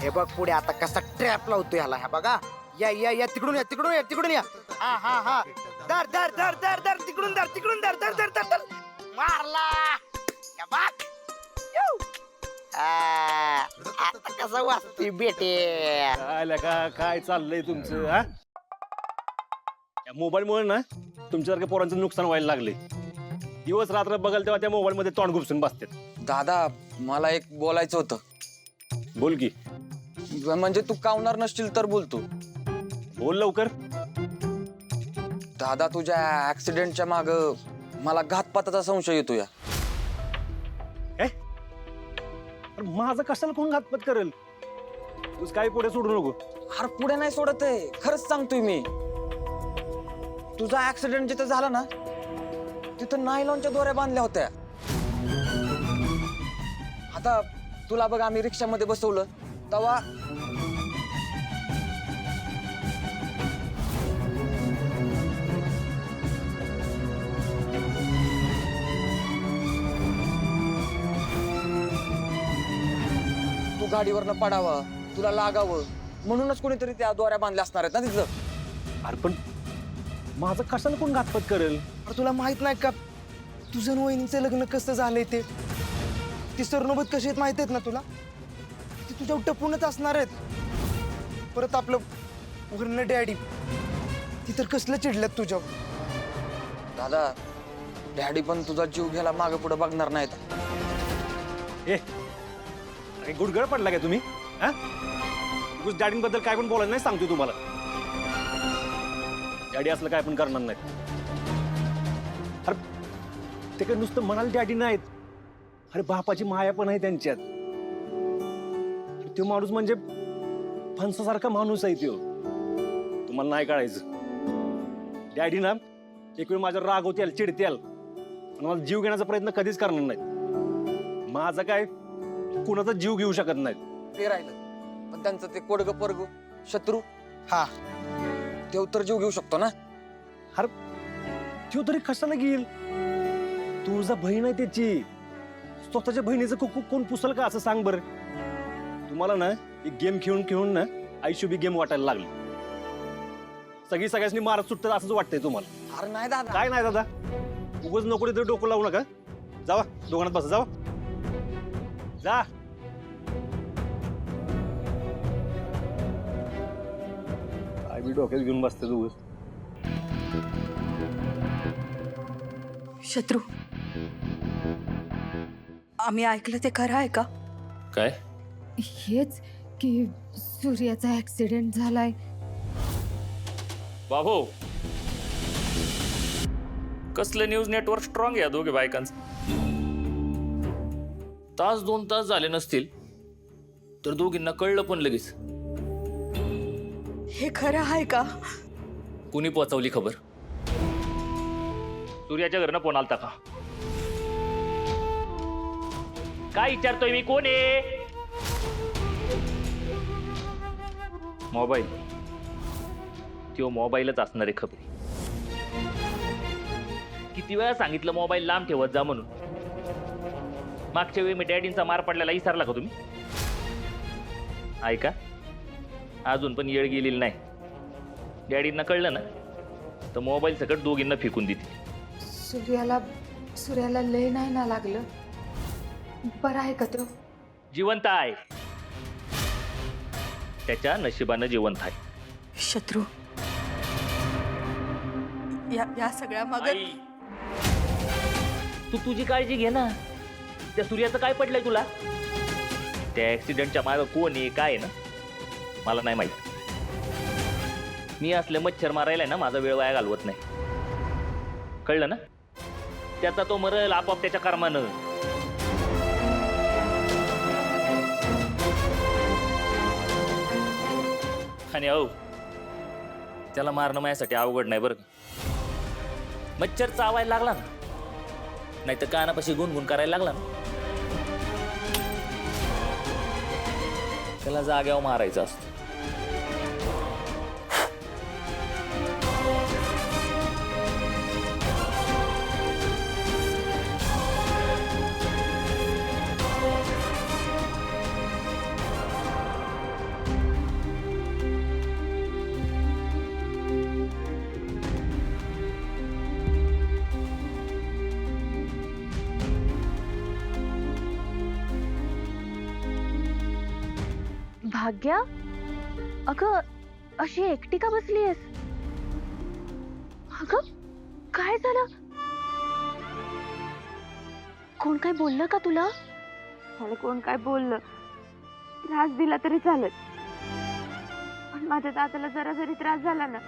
हे बघ पुढे आता कसा ट्रॅप लावतो ह्याला, ह्या बघा. या या या तिकडून या, तिकडून या, तिकडून या. हा हा हा, धर धर धर धर धर, तिकडून धर, तिकडून धर धर धर धर धर. मारला. या बघ. येऊ. आता कसं वाचतोय बेटे. काय चाललंय तुमचं? हा, मोबाईल मुळे ना तुमच्यासारख्या पोरांचं नुकसान व्हायला लागले. दिवस रात्र बघाल तेव्हा त्या मोबाईल मध्ये तोंड घुसून बसतात. दादा मला एक बोलायचं होतं. बोल की. म्हणजे तू कावणार नसशील तर बोलतो. बोल लवकर. दादा तुझ्या ऍक्सिडेंटच्या माग मला घातपाताचा संशय येतो या. माझं कशाला कोण घातपात करेल? तूच काही पुढे सोडू नको. अरे पुढे नाही सोडत आहे, खरंच सांगतोय मी. तुझा ऍक्सिडेंट जिथं झाला ना तिथं नायलॉनच्या दोऱ्या बांधल्या होत्या. आता तुला बघ आम्ही रिक्षामध्ये बसवलं तेव्हा तू गाडीवरनं पडावं, तुला लागावं म्हणूनच कोणीतरी त्या दोऱ्या बांधल्या असणार आहेत ना तिथं. अरे पण माझं कशाला कोण घातपात करेल? अरे तुला माहित नाही का तुझं आणि वहिनीचं लग्न कसं झालंय ते? ती सरनोबत कशी आहेत माहित आहेत ना तुला? ती तुझ्यावर टपूनच असणार आहेत. परत आपलं वरण डॅडी, ती तर कसलं चिडल्यात तुझ्यावर. दादा डॅडी पण तुझा जीव घ्यायला मागे पुढे बघणार नाहीत. अरे गुडगळ पडला काय तुम्ही? डॅडींबद्दल काय पण बोलायला नाही सांगतो तुम्हाला. डॅडी असलं काय पण करणार नाही. अरे ते काय नुसतं म्हणाल डॅडी नाहीत. अरे बापाची माया पण आहे त्यांच्यात. तो माणूस म्हणजे फणसासारखा माणूस आहे तो. तुम्हाला नाही कळायचं. डॅडी ना एक वेळ माझ्यावर राग होतील, चिडतील, पण मला जीव घेण्याचा प्रयत्न कधीच करणार नाही. माझा काय कुणाचा जीव घेऊ शकत नाही. ते राहिलं पण त्यांचं ते कोडग परग शत्रू, हा देव तर जीव घेऊ शकतो ना. अरे तो तरी कशाला घेईल? तुझा बहीण आहे त्याची. स्वतःच्या बहिणीचं कोण पुसल का असं सांग बरं. तुम्हाला ना एक गेम खेळून खेळून ना आयुष्य बी गेम वाटायला लागली. सगळी सगळ्यांनी मारत सुटतात असंच वाटतंय तुम्हाला. अरे नाही दादा. काय नाही दादा, उगाच नको तरी डोकं लावू नका. जावा दोघांनात बसा, जावा जा. काय बी डोक्यात घेऊन बसते उगाच. शत्रू, आम्ही ऐकलं ते खरं आहे का? काय? हेच की सूर्याचा ऍक्सिडेंट झालाय. बाबू कसलं न्यूज नेटवर्क स्ट्रॉंग आहे दोघे बायकांचं. तास 2 तास झाले नसतील तर दोघींना कळलं पण लगेच. हे खरं आहे का? कुणी पोहोचवली खबर? सूर्याच्या घरनं फोन आलता का? काय विचारतोय मी, कोण आहे? मोबाईल. तो मोबाईलच असणार आहे खबरी. किती वेळा सांगितलं मोबाईल लांब ठेवत जा म्हणून. मागच्या वेळी मी डॅडींचा मार पडलेला विसरला का तुम्ही? ऐका, अजून पण येळ गेलेली नाही. डॅडींना कळलं ना तर मोबाईल सकट दोघींना फेकून देतील. सूर्याला लय नाही ना लागलं? बरं आहे का तो? जिवंत आहे. त्याच्या नशिबानं जिवंत आहे. शत्रू, या सगळ्या मग आई, तू तुझी काळजी घे ना. त्या सूर्याचं काय पडलंय तुला? त्या ऍक्सिडेंटच्या मागं कोण आहे काय आहे ना मला नाही माहित. मी असले मच्छर मारायला ना माझा वेळ वाया घालवत नाही. कळलं ना? त्याचा तो मरल आपोआप त्याच्या कर्मानं. आणि अहो, त्याला मारणं माझ्यासाठी अवघड नाही बरं का. मच्छर चावायला लागला ना, नाही तर कानापाशी गुणगुण करायला लागला ना, त्याला जाग्यावर मारायचं असतं. भाग्या, अगं अशी एकटी का बसलीयस? अगं काय झालं? कोण काय बोललं का तुला? मला कोण काय बोललं, त्रास दिला तरी चालत, पण माझ्या दादाला जरा जरी त्रास झाला ना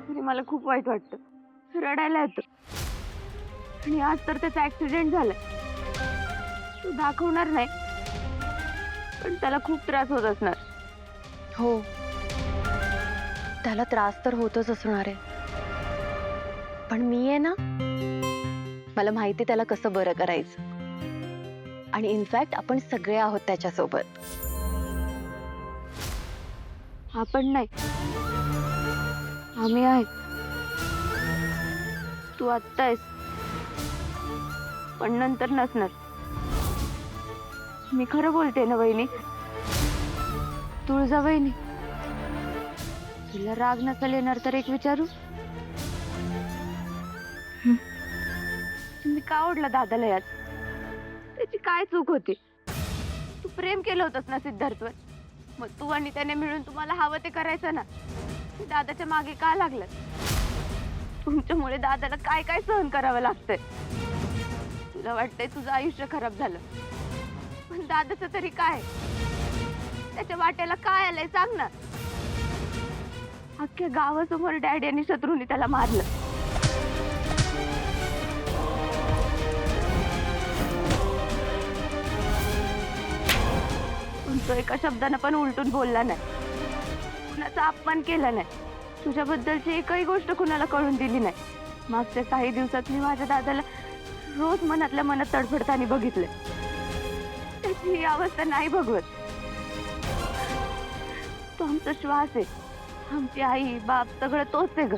तरी मला खूप वाईट वाटतं, रडायला येतं. आणि आज तर त्याचा ऍक्सिडेंट झालाय. तू दाखवणार नाही, पण त्याला खूप त्रास होत असणार. हो, त्याला त्रास तर होतच असणार आहे, पण मी आहे ना, मला माहिती त्याला कसं बरं करायचं. आणि इनफॅक्ट आपण सगळे आहोत त्याच्यासोबत. आपण नाही, आम्ही आहे. तू आत्ता आहेस, पण नंतर नसणार. मी खरं बोलते ना वहिनी? तुळजा वहिनी, तुला राग नसेल येणार तर एक विचारू? तुम्ही का ओढला दादाला यात? त्याची काय चूक होती? तू प्रेम केलं होतंस ना सिद्धार्थवर, मग तू आणि त्याने मिळून तुम्हाला हवं ते करायचं ना. ते दादाच्या मागे का लागलं? तुमच्यामुळे दादाला काय काय सहन करावं लागतंय. तुला वाटतंय तुझं आयुष्य खराब झालं, पण दादाचं तरी काय? त्याच्या वाट्याला काय आलंय सांग ना. अख्ख्या गावासमोर डॅडी आणि शत्रूंनी त्याला मारलं. पण तो एका शब्दानं पण उलटून बोलला नाही, कुणाचा अपमान केला नाही, तुझ्याबद्दलची एकही गोष्ट कुणाला कळून दिली नाही. मागच्या काही दिवसात मी माझ्या दादाला रोज मनातल्या मनात तडफडताना बघितलं. त्याची ही अवस्था नाही भगवत. तो आमचा श्वास आहे, आमची आई बाप सगळं तोच आहे ग.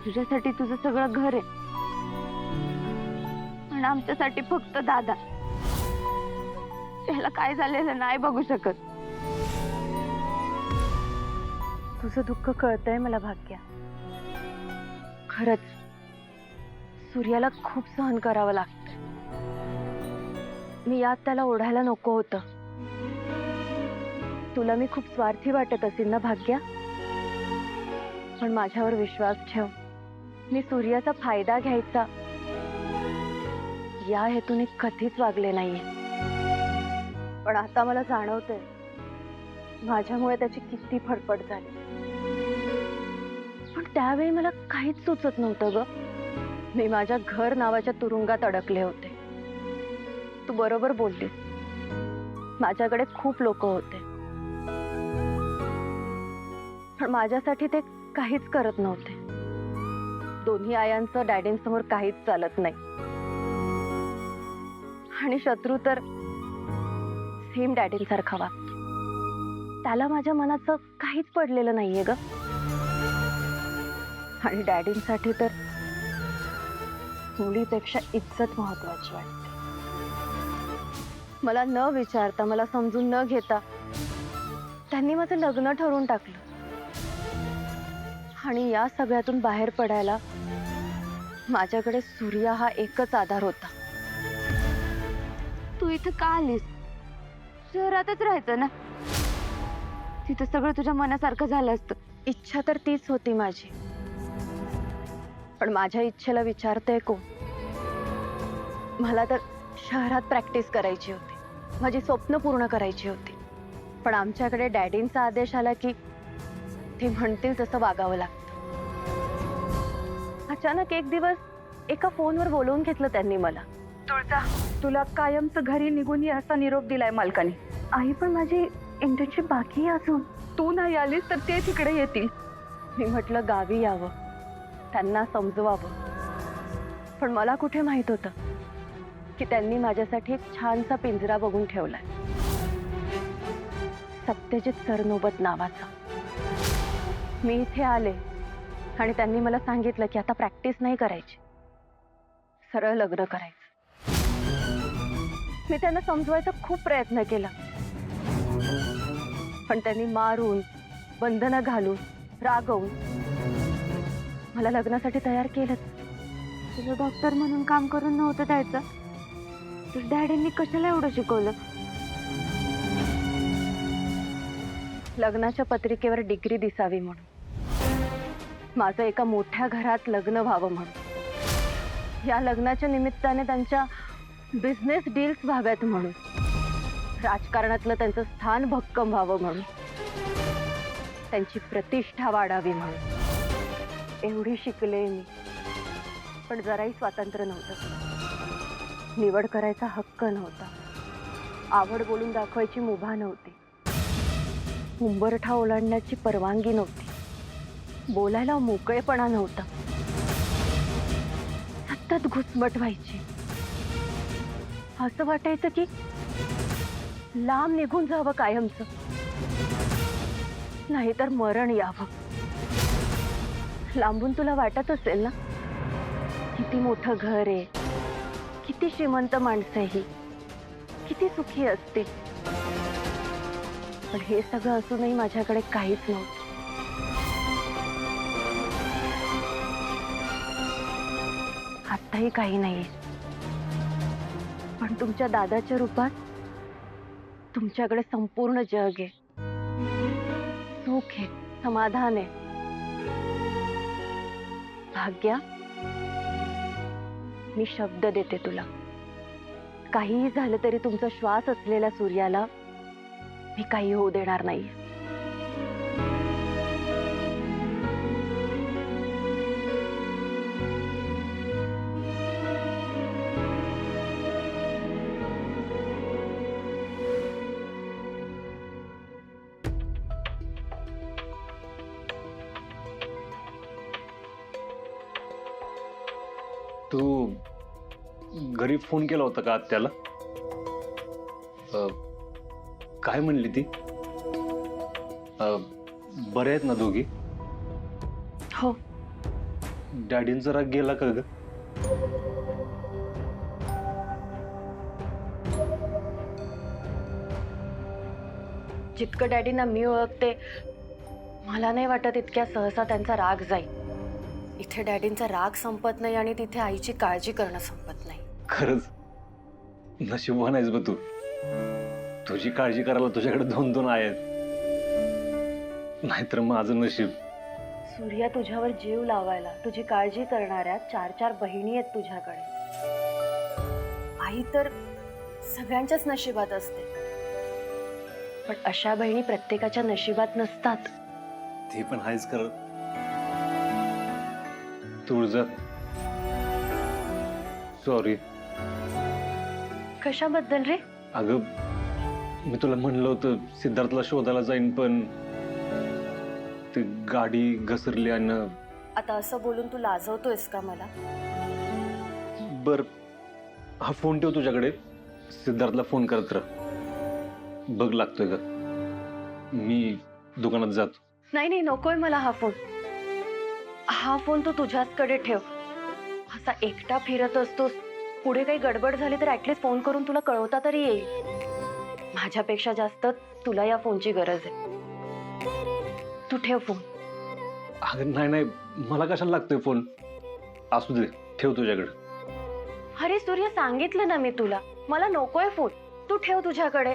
तुझ्यासाठी तुझं सगळं घर आहे, पण आमच्यासाठी फक्त दादा. त्याला काय झालेलं नाही बघू शकत. तुझं दुःख कळतंय मला भाग्या. खरंच सूर्याला खूप सहन करावं लागतं. मी यात त्याला ओढायला नको होतं. तुला मी खूप स्वार्थी वाटत असेल ना भाग्या, पण माझ्यावर विश्वास ठेव. मी सूर्याचा फायदा घ्यायचा या हेतूने कधीच वागले नाहीये. पण आता मला जाणवतंय माझ्यामुळे त्याची किती फडफड झाली. पण त्यावेळी मला काहीच सुचत नव्हतं ग. मी माझ्या घर नावाच्या तुरुंगात अडकले होते. तू बरोबर बोललीस, माझ्याकडे खूप लोक होते, पण माझ्यासाठी ते काहीच करत नव्हते. दोन्ही आयांचं डॅडींसमोर काहीच चालत नाही. आणि शत्रू तर सेम डॅडींसारखा वागतो. त्याला माझ्या मनाचं काहीच पडलेलं नाहीये ग. आणि डॅडींसाठी तर मुलीपेक्षा इज्जत महत्वाची वाटते. मला न विचारता, मला समजून न घेता त्यांनी माझं लग्न ठरवून टाकलं. आणि या सगळ्यातून बाहेर पडायला माझ्याकडे सूर्या हा एकच आधार होता. तू इथं का आलीस? शहरातच राहायचं ना, तिथं सगळं तुझ्या मनासारखं झालं असतं. इच्छा तर तीच होती माझी, पण माझ्या इच्छेला विचारते कोण? मला तर शहरात प्रॅक्टिस करायची होती, माझी स्वप्न पूर्ण करायची होती. पण आमच्याकडे डॅडींचा आदेश आला की ते म्हणतील तसं वागावं लागतं. अचानक एक दिवस एका फोनवर बोलवून घेतलं त्यांनी मला. तुळजा, तुला कायमचं घरी निघून ये असा निरोप दिलाय मालकाने. आई, पण माझी इंटर्नशिप बाकी आहे अजून. तू नाही आलीस तर ते तिकडे येतील. मी म्हटलं गावी यावं, त्यांना समजवावं. पण मला कुठे माहित होतं की त्यांनी माझ्यासाठी एक छानसा पिंजरा बघून ठेवलाय, सत्यजित सरनोबत नावाचा. मी इथे आले आणि त्यांनी मला सांगितलं की आता प्रॅक्टिस नाही करायची, सरळ लग्न करायचं. मी त्यांना समजवायचा खूप प्रयत्न केला, पण त्यांनी मारून, बंधनं घालून, रागवून मला लग्नासाठी तयार केलं. तुला डॉक्टर म्हणून काम करून नव्हतं द्यायचं, तर डॅडींनी कशाला एवढं शिकवलं? लग्नाच्या पत्रिकेवर डिग्री दिसावी म्हणून, माझं एका मोठ्या घरात लग्न व्हावं म्हणून, या लग्नाच्या निमित्ताने त्यांच्या बिझनेस डील्स व्हाव्यात म्हणून, राजकारणातलं त्यांचं स्थान भक्कम व्हावं म्हणून, त्यांची प्रतिष्ठा वाढावी म्हणून. एवढी शिकले मी, पण जराही स्वातंत्र्य नव्हतं. निवड करायचा हक्क नव्हता. आवड बोलून दाखवायची मुभा नव्हती. उंबरठा ओलांडण्याची परवानगी नव्हती. बोलायला मोकळेपणा नव्हता. सतत घुसमट व्हायची. असं वाटायचं की लांब निघून जावं कायमचं, नाहीतर मरण यावं. लांबून तुला वाटत असेल ना, किती मोठं घर आहे, किती श्रीमंत माणसं आहे, किती सुखी असते. पण हे सगळं असूनही माझ्याकडे काहीच नव्हतं. आत्ताही काही नाहीये. पण तुमच्या दादाच्या रूपात तुमच्याकडे संपूर्ण जग आहे. सुख आहे, समाधान आहे. भाग्या, मी शब्द देते तुला, काहीही झालं तरी तुमचा श्वास असलेल्या सूर्याला मी काही होऊ देणार नाही. तू घरी फोन केला होता का आत्याला? काय म्हणली ती? बरे आहेत ना दोघी? हो. डॅडींचा राग गेला का ग? जितकं डॅडींना मी ओळखते, मला नाही वाटत इतक्या सहसा त्यांचा राग जाईल. इथे डॅडींचा राग संपत नाही आणि तिथे आईची काळजी करणं संपत नाही. खरंच नशीबवान आहेस ब तू. तुझी काळजी करायला तुझ्याकडे 2-2 आहेत. नाहीतर माझं नशीब. सूर्या, तुझ्यावर जीव लावायला, तुझी काळजी करणाऱ्या 4-4 बहिणी आहेत तुझ्याकडे. आई तर सगळ्यांच्याच नशिबात असते, पण अशा बहिणी प्रत्येकाच्या नशिबात नसतात. ते पण आहेच खरं. तुळजा, सॉरी. कशाबद्दल रे? अगं, मी तुला म्हणलं होतं सिद्धार्थला शोधायला जाईन, पण ती गाडी घसरली आणि... आता असं बोलून तू लाजवतोयस का मला? बर, हा फोन ठेव तुझ्याकडे. सिद्धार्थला फोन करत राह. बघ लागतोय का. मी दुकानात जातो. नाही नाही, नकोय मला हा फोन. हा फोन तू तुझ्याचकडे ठेव. असा एकटा फिरत असतोस, पुढे काही गडबड झाली तर ऍटलीस्ट फोन करून तुला कळवता तरी येईल. माझ्यापेक्षा जास्त तुला या फोनची गरज आहे. तू ठेव फोन. अगं नाही नाही, मला कशाला लागतोय फोन. असू दे, ठेव तुझ्याकडे. अरे सूर्य, सांगितलं ना मी तुला, मला नकोय फोन. तू ठेव तुझ्याकडे.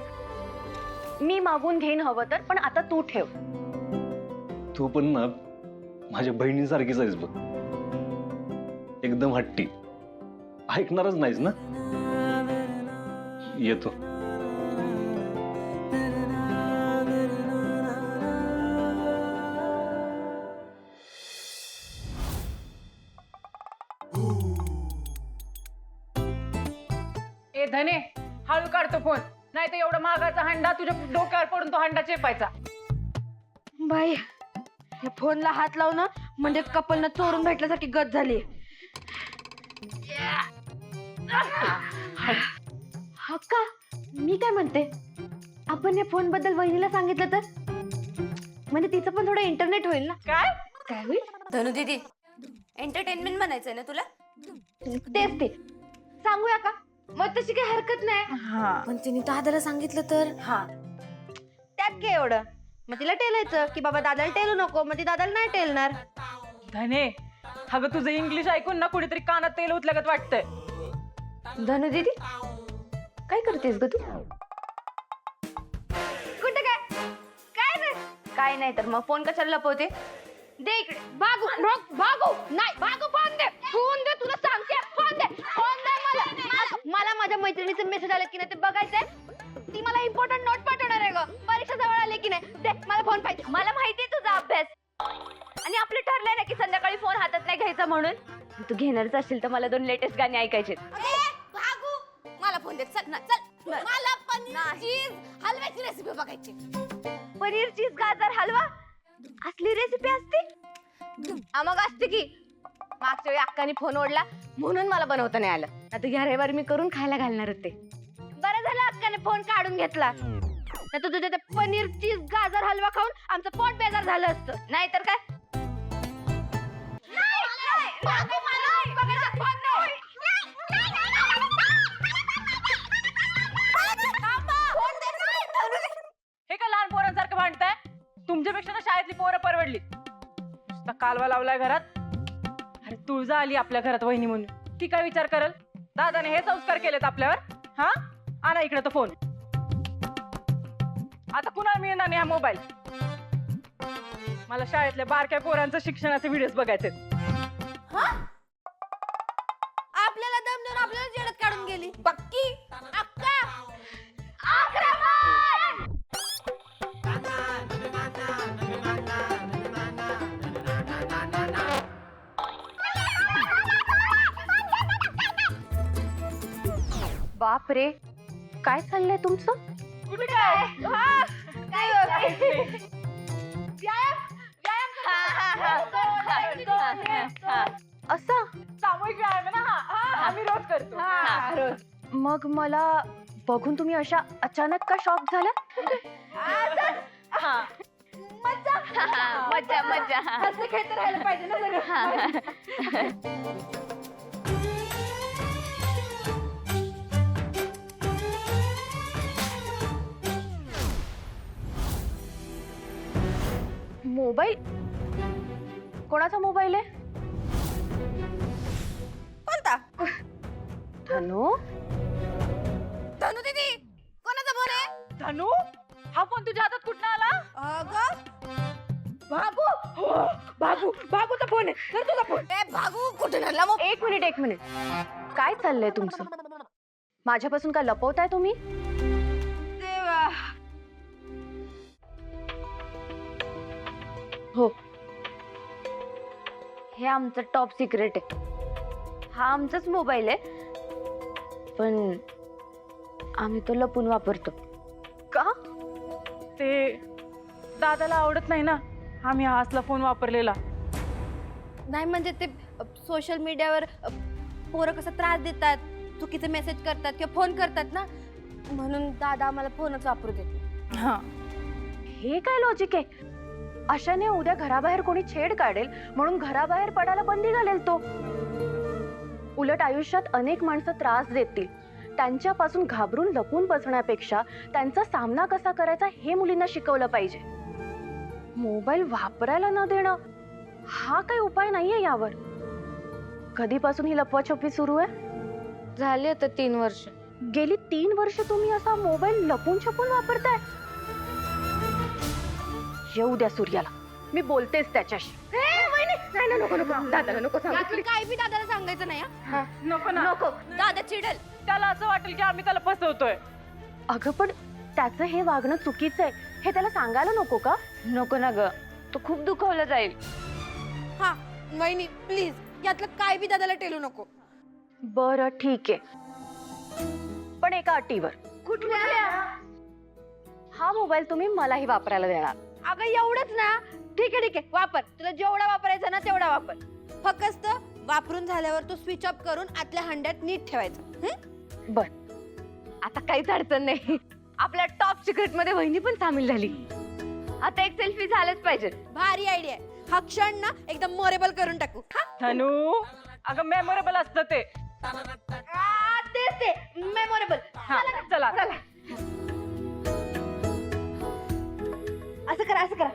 मी मागून घेईन हवं तर, पण आता तू ठेव. तू पण ना माझ्या बहिणीसारखीच आहेस बघ. एकदम हट्टी. ऐकणारच नाहीस ना. येतो. ए धने, हळू काढतो फोन, नाही तर एवढा महागाचा हंडा तुझ्या डोक्यावर पडून तो हंडा चेपायचा. बाई, या फोनला हात लावणं म्हणजे कपलनं चोरून भेटल्यासारखी गत झाली. हक्का, मी काय म्हणते, आपण या फोन बद्दल वहिनीला सांगितलं तर म्हणजे तिचं पण थोडं इंटरनेट होईल ना. काय काय होईल? धनु दीदी, एंटरटेनमेंट म्हणायचंय ना तुला? तेच ते. सांगूया का? मग तशी काही हरकत नाही. पण तिने दादाला सांगितलं तर? हा, त्यात काय एवढं. मग तिला टेलायचं की बाबा दादाला टेलू नको, मग ती दादाला नाही टेलणार. धने, अगं तुझं इंग्लिश ऐकून ना कुणीतरी कानात तेल उतलगत वाटतंय. धनु दीदी, काय करतेस ग तू? कुठं काय काय नाही. काय नाही तर मग फोन कशाला लपवते? दे इकडे. भागू भागू नाही, भागू फोन दे, फोन दे, तुला सांगते, फोन दे, फोन दे मला माझ्या मैत्रिणीचे मेसेज आले की नाही ते बघायचंय. ती मला इम्पॉर्टंट नोट पाठवणार आहे ग, परीक्षा जवळ आले की नाही. दे मला फोन पाहिजे. मला माहितीये तुझा अभ्यास आणि आपलं ठरलंय ना की संध्याकाळी फोन हातात नाही घ्यायचा म्हणून. तू घेणारच असेल तर मला 2 लेटेस्ट गाणी ऐकायचे. भागू मला फोन दे, चल ना चल. मला पनीर चीज हलव्याची रेसिपी बघायची. पनीर चीज गाजर हलवा असली रेसिपी असते? मग असते की. मागच्या वेळी अक्काने फोन ओढला म्हणून मला बनवता नाही आलं. आता ह्या रविवारी मी करून खायला घालणार होते. बरं झालं अक्काने फोन काढून घेतला, नाही तर तुझ्या पनीर चीज गाजर हलवा खाऊन आमचं पोट बेजार झालं असतं. नाहीतर काय. हे काय लहान पोरांसारखं भांडताय? तुमच्यापेक्षा ना शाळेतली पोरं परवडली. नुसता कालवा लावलाय घरात. अरे तुळजा आली आपल्या घरात वहिनी म्हणून, ती काय विचार करल? दादाने हे संस्कार केलेत आपल्यावर. हा आणा इकडे तो फोन. आता कुणाला मिळणार नाही हा मोबाईल. मला शाळेतल्या बारक्या पोरांचं शिक्षणाचे व्हिडिओज बघायचे. आपल्याला दम देऊन आपल्याला जेडत काढून गेली. पक्की अक्का. बाप रे, काय चाललंय तुमचं? कुठे काय? असं सामूहिक व्यायाम आहे ना हा. आम्ही रोज करतो. मग मला बघून तुम्ही अशा अचानक का शॉक झाल्या? मजा मजा. हसत खेळत राहायला पाहिजे ना सगळं. मोबाईल? कोणाचा मोबाईल आहे? कोणता? धनु? धनु दीदी कोणाचा फोन आहे? धनु, हा फोन तुझ्या हातात कुठं आला? अगं भागूचा फोन आहे. तर तुझा फोन. ए भागू कुठून आणला मग? एक मिनिट. काय चाललंय तुमचं? माझ्यापासून काय लपवताय तुम्ही? हो, हे आमचं टॉप सिक्रेट आहे. हा आमचाच मोबाईल आहे, पण आम्ही तो लपून वापरतो. का? ते दादाला आवडत नाही ना आम्ही हा असला फोन वापरलेला. नाही म्हणजे ते सोशल मीडियावर पोरं कसं त्रास देतात, चुकीचे मेसेज करतात किंवा फोन करतात ना, म्हणून दादा आम्हाला फोनच वापरू देत. हा, हे काय लॉजिक आहे? अशाने उद्या घराबाहेर कोणी छेड काढेल म्हणून घराबाहेर पडायला बंदी घालेल तो. उलट आयुष्यात अनेक माणसं त्रास देतील, त्यांच्यापासून घाबरून लपून बसण्यापेक्षा त्यांचा सामना कसा करायचा हे मुलींना शिकवलं पाहिजे. मोबाईल वापरायला न देणं हा काही उपाय नाहीये यावर. कधीपासून ही लपवाछपवी सुरू आहे? झाली आता 3 वर्ष. गेली 3 वर्ष तुम्ही असा मोबाईल लपून छपून वापरताय? येऊ द्या सूर्याला, मी बोलतेच त्याच्याशी. नको दादाला नको सांग. काय बी दादाला सांगायचं नाही हा. नको ना. नको, दादा चिडेल. त्याला असं वाटेल की आम्ही त्याला फसवतोय. अगं पण त्याचं हे वागणं चुकीचं आहे हे त्याला सांगायला नको का? नको ना ग, तो खूप दुखावला जाईल. हा वहिनी प्लीज यातलं काय बी दादाला टेलू नको. बरं ठीक आहे, पण एका अटीवर. कुठल्या? हा मोबाईल तुम्ही मलाही वापरायला देणार. अगं एवढंच ना? ठीक आहे वापर. तुला जेवढा वापरायचा ना तेवढा वापर. फक्त वापरून झाल्यावर तो स्विच ऑफ करून आतल्या हंड्यात नीट ठेवायचा. बर, आता काहीच अडचण नाही. आपल्या टॉप सिक्रेट मध्ये वहिनी पण सामील झाली. आता एक सेल्फी झालंच पाहिजे. भारी आयडिया. हा क्षण ना एकदम मोरेबल करून टाकू. धनु, अगं मेमोरेबल असतं ते. ते मेमोरेबल. चला असं करा